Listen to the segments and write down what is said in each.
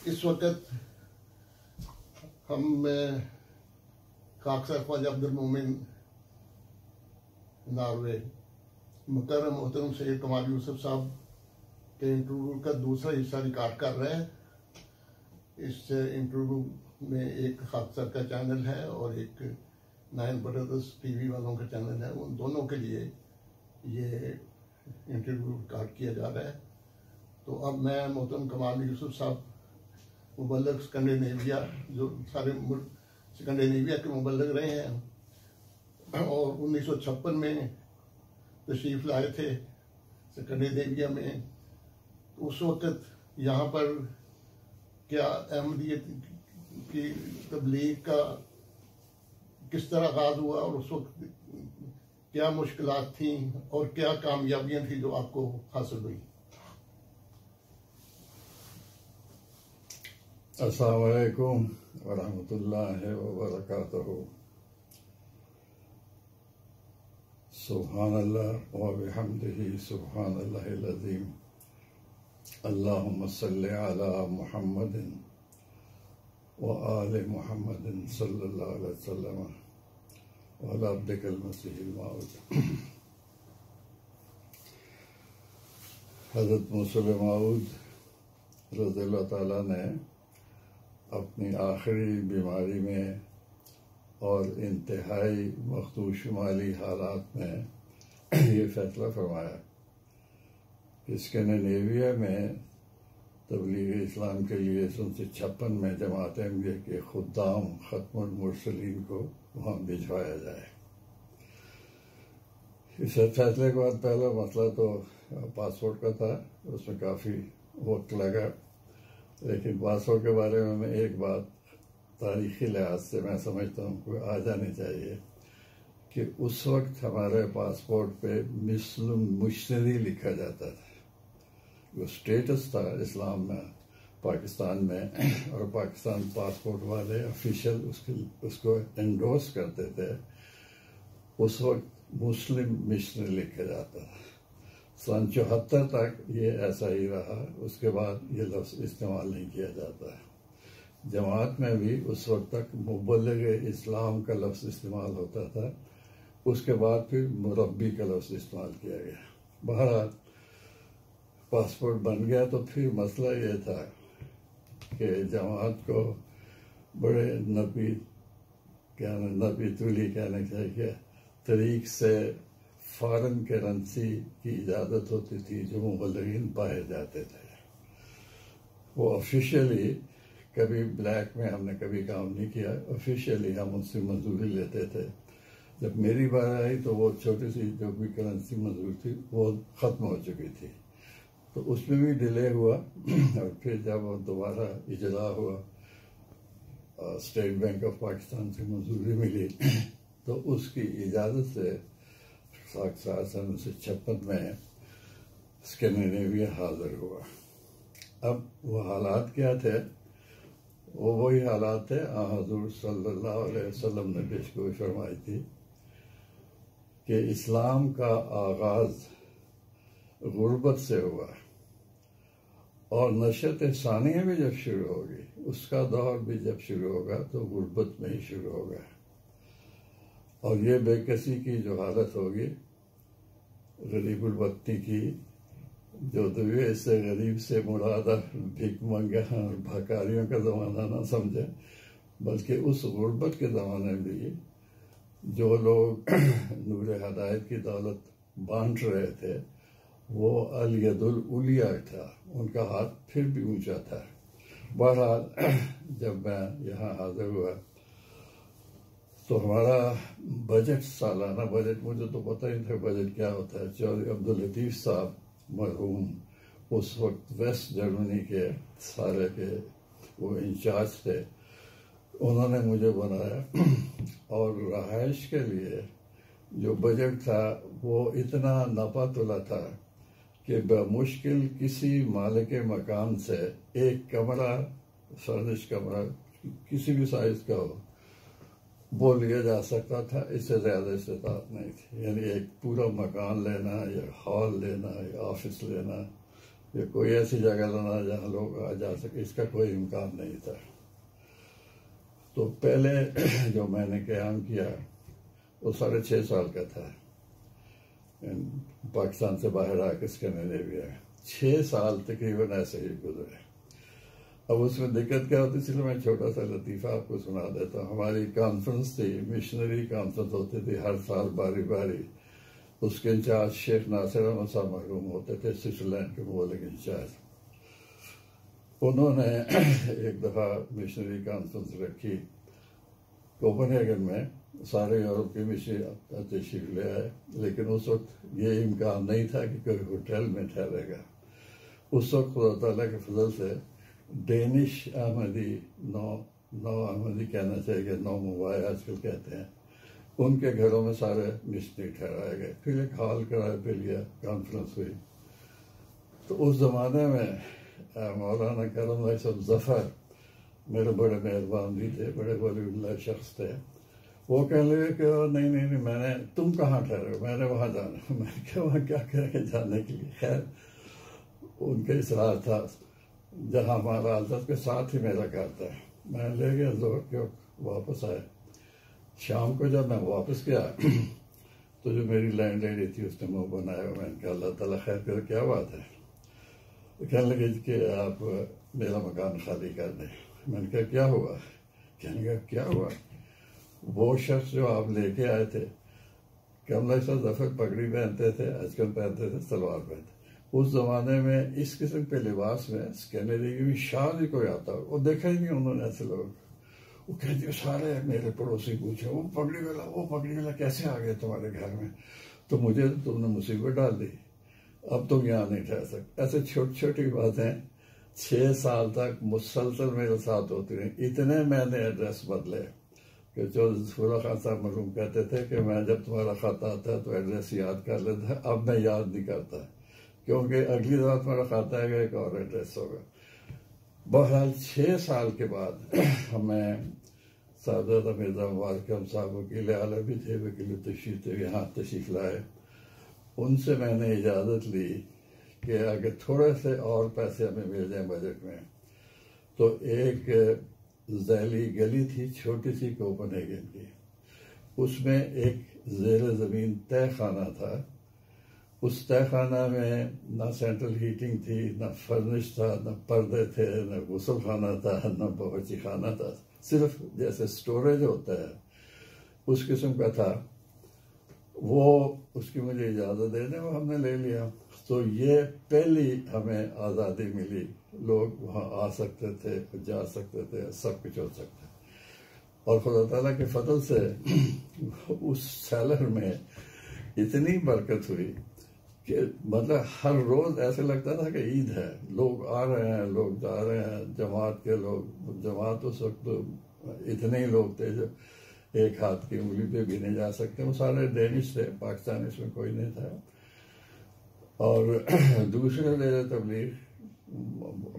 اس وقت ہم خاکسار خواجہ عبدالمومن ناروے مکرم محترم سید کمال یوسف صاحب کے انٹرویو کا دوسرا حصہ ریکارڈ کر رہے ہیں. اس انٹرویو میں ایک خاکسار کا چینل ہے اور ایک نائن بردرز ٹی وی والوں کا چینل ہے. ان دونوں کے لیے یہ انٹرویو ریکارڈ کیا جا رہا ہے. تو اب میں محترم کمال یوسف صاحب مبلغ اسکینڈینیویا جو سارے ملک اسکینڈینیویا کے مبلغ رہے ہیں اور 1956 میں تشریف لائے تھے اسکینڈینیویا میں. اس وقت یہاں پر کیا احمدیت کی تبلیغ کا کس طرح آغاز ہوا اور اس وقت کیا مشکلات تھیں اور کیا کامیابیاں تھیں جو آپ کو حاصل ہوئی؟ السلام علیکم ورحمۃ اللہ وبرکاتہ. سبحان اللہ وبحمدہ سبحان اللہ العظیم. اللہم صلی علی محمد وآل محمد صلی اللہ علیہ وسلم وعلی عبدک المسیح الموعود. حضرت مسلم موعود رضی اللہ تعالیٰ نے اپنی آخری بیماری میں اور انتہائی مخدوش شمالی حالات میں یہ فیصلہ فرمایا کہ اسکینڈینیویا میں تبلیغ اسلام کے لیے 1956 میں جماعت احمدیہ کے خدام ختم المرسلین کو وہاں بھجوایا جائے. اس فیصلے کے بعد پہلا مسئلہ تو پاسپورٹ کا تھا. اس میں کافی وقت لگا، لیکن پاسپورٹ کے بارے میں ایک بات تاریخی لحاظ سے میں سمجھتا ہوں کہ آ جانی چاہیے کہ اس وقت ہمارے پاسپورٹ پہ مسلم مشتری لکھا جاتا تھا. جو اسٹیٹس تھا اسلام میں پاکستان میں، اور پاکستان پاسپورٹ والے آفیشیل اس کو انڈورس کرتے تھے، اس وقت مسلم مشنری لکھا جاتا تھا. سن 74 تک یہ ایسا ہی رہا. اس کے بعد یہ لفظ استعمال نہیں کیا جاتا ہے. جماعت میں بھی اس وقت تک مبلغ اسلام کا لفظ استعمال ہوتا تھا. اس کے بعد پھر مربی کا لفظ استعمال کیا گیا. بہرحال پاسپورٹ بن گیا تو پھر مسئلہ یہ تھا کہ جماعت کو بڑے نپی تولی کہنے چاہیے طریق سے فارن کرنسی کی اجازت ہوتی تھی جو مبلغین پائے جاتے تھے. وہ آفیشیلی کبھی بلیک میں ہم نے کبھی کام نہیں کیا. آفیشیلی ہم ان سے مزدوری لیتے تھے. جب میری بار آئی تو وہ چھوٹی سی جو بھی کرنسی مزدور تھی وہ ختم ہو چکی تھی، تو اس میں بھی ڈیلے ہوا. اور پھر جب وہ دوبارہ اجلاء ہوا اسٹیٹ بینک آف پاکستان سے مزدوری ملی تو اس کی اجازت سے خاکسار سن 1956 میں اسکینڈینیویا حاضر ہوا. اب وہ حالات کیا تھے؟ وہ وہی حالات تھے حضور صلی اللہ علیہ وسلم نے پیشگوئی فرمائی تھی کہ اسلام کا آغاز غربت سے ہوا اور نشأت ثانیہ بھی جب شروع ہوگی، اس کا دور بھی جب شروع ہوگا تو غربت میں ہی شروع ہوگا. اور یہ بے کسی کی جو حالت ہوگی، غریب الوطنی کی، جو دویے سے غریب سے مراد بھیک منگا اور بھکاریوں کا زمانہ نہ سمجھے، بلکہ اس غربت کے زمانے میں بھی جو لوگ نور ہدایت کی دولت بانٹ رہے تھے وہ الید العلیٰ تھا، ان کا ہاتھ پھر بھی اونچا تھا. بہرحال جب میں یہاں حاضر ہوا تو ہمارا بجٹ، سالانہ بجٹ، مجھے تو پتہ ہی تھا بجٹ کیا ہوتا ہے. چودھری عبداللطیف صاحب مرحوم اس وقت ویسٹ جرمنی کے سارے کے وہ انچارج تھے، انہوں نے مجھے بنایا. اور رہائش کے لیے جو بجٹ تھا وہ اتنا نپا تلا تھا کہ بمشکل کسی مالک مکان سے ایک کمرہ، فرنش کمرہ کسی بھی سائز کا ہو، وہ لیا جا سکتا تھا. اس سے زیادہ استطاعت نہیں تھی. یعنی ایک پورا مکان لینا یا ہال لینا یا آفس لینا یا کوئی ایسی جگہ لانا جہاں لوگ آ جا سکے، اس کا کوئی امکان نہیں تھا۔ تو پہلے جو میں نے قیام کیا وہ 6.5 سال کا تھا، پاکستان سے باہر آ کے اسکینڈینیویا 6 سال تقریباً ایسے ہی گزرے۔ اب اس میں دقت کیا ہوتی، اس لیے میں چھوٹا سا لطیفہ آپ کو سنا دیتا ہوں۔ ہماری کانفرنس تھی، مشنری کانفرنس ہوتی تھی ہر سال باری باری، اس کے انچارج شیخ ناصر احمد صاحب مرحوم ہوتے تھے، سوئٹزرلینڈ کے مولک انچارج۔ انہوں نے ایک دفعہ مشنری کانفرنس رکھی کوپن ہیگن میں، سارے یورپ کی مشنری تشریف لے آئے، لیکن اس وقت یہ امکان نہیں تھا کہ کوئی ہوٹل میں ٹھہرے گا۔ اس وقت خدا تعالیٰ کے فضل سے ڈینش احمدی، نو احمدی کہنا چاہیے کہ نو ممبئی آج کل کہتے ہیں، ان کے گھروں میں سارے مشنری ٹھہرائے گئے، پھر ایک ہال کرائے پہ لیا، کانفرنس ہوئی۔ تو اس زمانے میں مولانا کرم اللہ صاحب ظفر میرے بڑے مہربان بھی تھے، بڑے ولی اللہ شخص تھے، وہ کہنے لگے کہ نہیں نہیں نہیں، میں نے، تم کہاں ٹھہرے، میں نے وہاں جانا۔ میں نے کہا وہاں کیا کریں گے جانے کے لیے؟ خیر ان کا اصرار تھا، جہاں ہمارا حضرت کے ساتھ ہی میرا گھر تھا، میں لے گیا، ظہر کے وقت واپس آئے۔ شام کو جب میں واپس گیا تو جو میری لینڈ لیڈی تھی اس نے منہ بنایا، میں نے کہا اللہ تعالیٰ خیر کرے، کیا بات ہے؟ کہنے لگے کہ آپ میرا مکان خالی کر دیں۔ میں نے کہا کیا ہوا؟ کہنے لگا کیا ہوا؟ وہ شخص جو آپ لے کے آئے تھے، کملا صاحب ظفر پگڑی پہنتے تھے، اچکن پہنتے تھے، سلوار پہنتے تھے۔ اس زمانے میں اس قسم کے لباس میں اسکینڈینیویا میں شاید ہی کوئی آتا، وہ دیکھا ہی نہیں انہوں نے ایسے لوگ۔ وہ کہتے سارے میرے پڑوسی پوچھے وہ پگڑی والا کیسے آ گیا تمہارے گھر میں؟ تو مجھے تم نے مصیبت ڈال دی، اب تم یہاں نہیں ٹھہر سکتے۔ ایسے چھوٹی چھوٹی باتیں 6 سال تک مسلسل میرے ساتھ ہوتی رہیں۔ اتنے میں نے ایڈریس بدلے کہ چودھری ظفر اللہ خان صاحب مرحوم کہتے تھے کہ میں جب تمہارا خط آتا ہے تو ایڈریس یاد کر لیتا ہے، اب میں یاد نہیں کرتا کیونکہ اگلی دفعہ تمہارا خط آئے گا ایک اور ایڈریس ہوگا۔ بہرحال 6 سال کے بعد ہمیں صاحبزادہ مرزا مبارک احمد صاحب وکیل اعلیٰ بھی تھے، وکیل تشریف تھے، یہاں تشریف لائے۔ ان سے میں نے اجازت لی کہ اگر تھوڑے سے اور پیسے ہمیں مل جائیں بجٹ میں، تو ایک ذیلی گلی تھی چھوٹی سی کوپن ہیگن کی، اس میں ایک زیر زمین تہہ خانہ تھا۔ اس تہہ خانہ میں نہ سینٹرل ہیٹنگ تھی، نہ فرنش تھا، نہ پردے تھے، نہ غسل خانہ تھا، نہ باورچی خانہ تھا، صرف جیسے سٹوریج ہوتا ہے اس قسم کا تھا۔ وہ اس کی مجھے اجازت دے دیں، وہ ہم نے لے لیا۔ تو یہ پہلی ہمیں آزادی ملی، لوگ وہاں آ سکتے تھے، جا سکتے تھے، سب کچھ ہو سکتا۔ اور خدا تعالیٰ کے فضل سے اس سیلر میں اتنی برکت ہوئی کہ مطلب ہر روز ایسے لگتا تھا کہ عید ہے، لوگ آ رہے ہیں، لوگ جا رہے ہیں، جماعت کے لوگ، جماعت اس وقت اتنے ہی لوگ تھے جو ایک ہاتھ کی انگلی پہ بھی نہیں جا سکتے، وہ سارے ڈینش تھے، پاکستان اس میں کوئی نہیں تھا۔ اور دوسرے زیر تبلیغ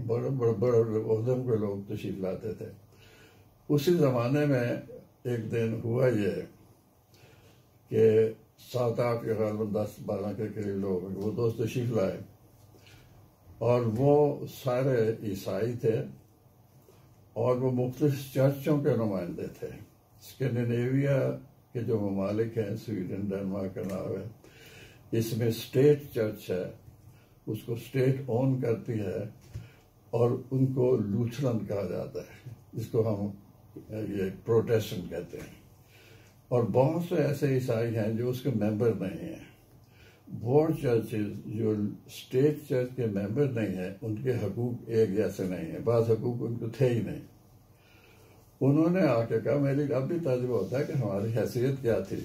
بڑے بڑے عہدوں کے لوگ تشریف لاتے تھے۔ اسی زمانے میں ایک دن ہوا یہ کہ 7-8 کے غالباً 10-12 کے قریب لوگ وہ دوست تشریف لائے، اور وہ سارے عیسائی تھے اور وہ مختلف چرچوں کے نمائندے تھے۔ اسکینڈینیویا کے جو ممالک ہیں، سویڈن، ڈنمارک، ناروے، اس میں اسٹیٹ چرچ ہے، اس کو اسٹیٹ اون کرتی ہے، اور ان کو لوتھرن کہا جاتا ہے، جس کو ہم یہ پروٹیسٹنٹ کہتے ہیں۔ اور بہت سے ایسے عیسائی ہیں جو اس کے ممبر نہیں ہیں۔ وہ چرچز جو اسٹیٹ چرچ کے ممبر نہیں ہیں، ان کے حقوق ایک جیسے نہیں ہیں، بعض حقوق ان کو تھے ہی نہیں۔ انہوں نے آ کے کہا، میری اب بھی تجربہ ہوتا ہے کہ ہماری حیثیت کیا تھی،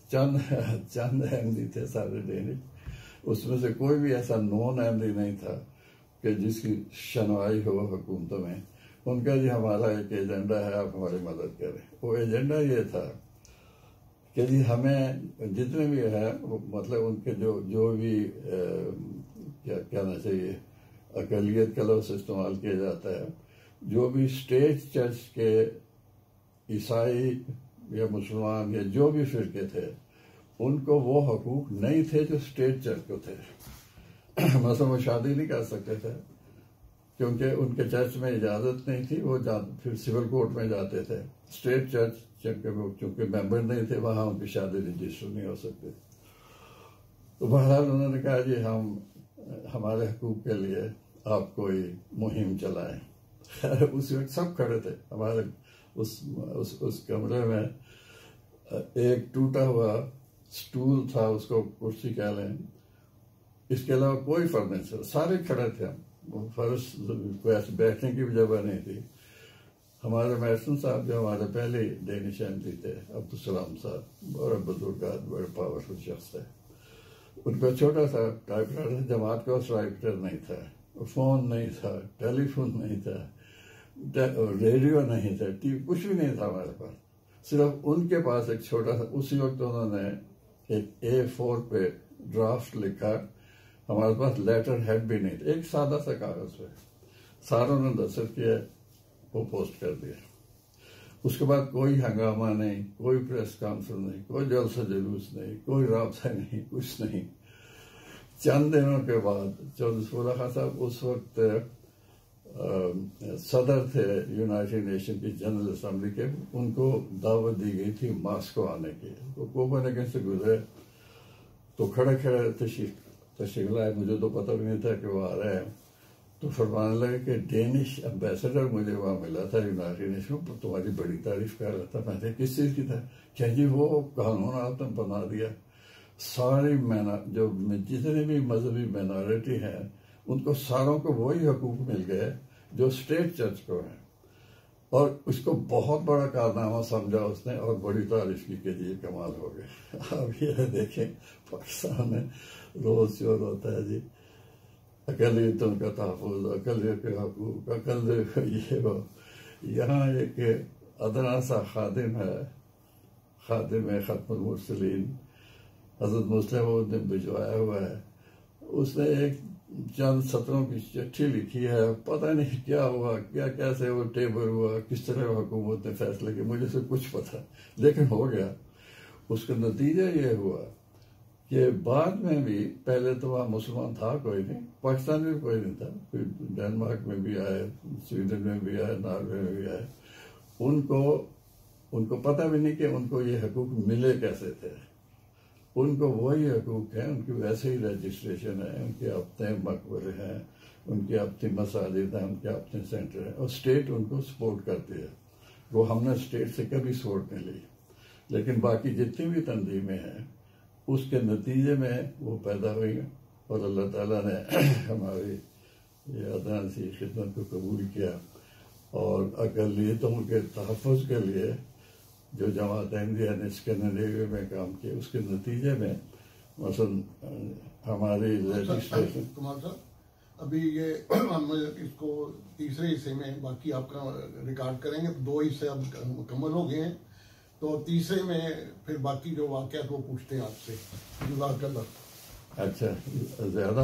چند احمدی تھے سارے ڈینش، اس میں سے کوئی بھی ایسا نون احمدی نہیں تھا کہ جس کی شنوائی ہو حکومتوں میں۔ ان کا جی ہمارا ایک ایجنڈا ہے، آپ ہماری مدد کریں۔ وہ ایجنڈا یہ تھا کہ جی ہمیں جتنے بھی ہے، مطلب ان کے جو بھی کیا کہنا چاہیے، اقلیت کا لفظ استعمال کیا جاتا ہے، جو بھی اسٹیٹ چرچ کے عیسائی یا مسلمان یا جو بھی فرقے تھے، ان کو وہ حقوق نہیں تھے جو اسٹیٹ چرچ کو تھے۔ مثلا وہ شادی نہیں کر سکتے تھے کیونکہ ان کے چرچ میں اجازت نہیں تھی. وہ پھر سول کورٹ میں جاتے تھے. اسٹیٹ چرچ چونکہ ممبر نہیں تھے وہاں ان کی شادی رجسٹر نہیں ہو سکتی. تو بہرحال انہوں نے کہا جی ہم ہمارے حقوق کے لیے آپ کوئی مہم چلائیں. خیر اس وقت سب کھڑے تھے ہمارے اس کمرے میں. ایک ٹوٹا ہوا سٹول تھا, اس کو کرسی کہہ لیں, اس کے علاوہ کوئی فرنیچر, سارے کھڑے تھے. ہم فرش بیٹھنے کی بھی جگہ نہیں تھی. ہمارے میسن صاحب جو ہمارے پہلے ڈینش ایم پی تھے, عبدالسلام صاحب, بڑے بزرگ بڑے پاورفل شخص تھے. ان کا چھوٹا سا ٹائپ رائٹر, جماعت کا ٹائپ رائٹر نہیں تھا, فون نہیں تھا, ٹیلی فون نہیں تھا, ریڈیو نہیں تھا, ٹی وی کچھ بھی نہیں تھا ہمارے پاس. صرف ان کے پاس ایک چھوٹا سا, اسی وقت انہوں نے ایک A4 پہ ڈرافٹ لکھا. ہمارے پاس لیٹر ہیڈ بھی نہیں تھا, ایک سادہ سا کاغذ پہ ساروں نے دستخط کیا, وہ پوسٹ کر دیا. اس کے بعد کوئی ہنگامہ نہیں, کوئی پریس کانفرنس نہیں, کوئی جلسہ جلوس نہیں, کوئی رابطہ نہیں, کچھ نہیں. چند دنوں کے بعد چودھری خان صاحب اس وقت صدر تھے یونائٹڈ نیشن کی جنرل اسمبلی کے, ان کو دعوت دی گئی تھی ماسکو آنے کی. وہ کوپنہیگن سے گزرے تو کھڑے کھڑے تشریف لائے. مجھے تو پتہ بھی نہیں تھا کہ وہ آ رہے ہیں. تو فرمانے لگے کہ ڈینش امبیسڈر مجھے وہاں ملا تھا یونائٹڈ نیشن میں, تمہاری بڑی تعریف کر رہا تھا. میں نے کس چیز کی تھا؟ کیا جی وہ قانون آپ نے بنا دیا, ساری جو جتنے بھی مذہبی مائنارٹی ہیں ان کو ساروں کو وہی حقوق مل گئے جو اسٹیٹ چرچ کو ہیں. اور اس کو بہت بڑا کارنامہ سمجھا اس نے, اور بڑی تعریف کی کہ جی کمال ہو گئے. اب یہ دیکھیں پاکستان میں روز شور ہوتا ہے جی اقلیتوں کا تحفظ, اقلیت کے حقوق, اقلیت یہ وہ. یہاں ایک ادنا سا خادم ہے, خادم ختم المرسلین, حضرت مسلم نے بھجوایا ہوا ہے. اس نے ایک چند سطروں کی چٹھی لکھی ہے, پتہ نہیں کیا ہوا, کیسے وہ ٹیبل ہوا, کس طرح حکومت نے فیصلہ کیا, مجھے سے کچھ پتہ, لیکن ہو گیا. اس کا نتیجہ یہ ہوا کہ بعد میں بھی, پہلے تو وہاں مسلمان تھا کوئی نہیں, پاکستان میں بھی کوئی نہیں تھا, پھر ڈینمارک میں بھی آئے, سویڈن میں بھی آئے, ناروے میں بھی آئے. ان کو پتہ بھی نہیں کہ ان کو یہ حقوق ملے کیسے تھے. ان کو وہی حقوق ہیں, ان کی ویسے ہی رجسٹریشن ہے, ان کے اپنے مقبرے ہیں, ان کی اپنی مساجد ہیں, ان کے اپنے سینٹر ہیں, اور اسٹیٹ ان کو سپورٹ کرتی ہے. وہ ہم نے اسٹیٹ سے کبھی سپورٹ نہیں لی. لیکن باقی جتنی بھی تنظیمیں ہیں اس کے نتیجے میں وہ پیدا ہوئی, اور اللہ تعالیٰ نے ہماری یہ ادنا سی خدمت کو قبول کیا. اور اقلیتوں کے تحفظ کے لیے جو جماعت احمدیہ نے اسکینڈینیویا میں کام کیا, اس کے نتیجے میں مثلا ہماری لیجسلیشن. کمال صاحب ابھی یہ ہم اس کو تیسرے حصے میں باقی آپ کا ریکارڈ کریں گے. 2 حصے اب مکمل ہو گئے ہیں, تو تیسرے میں پھر باقی جو واقعات وہ پوچھتے ہیں آپ سے. جزاک اللہ. اچھا, زیادہ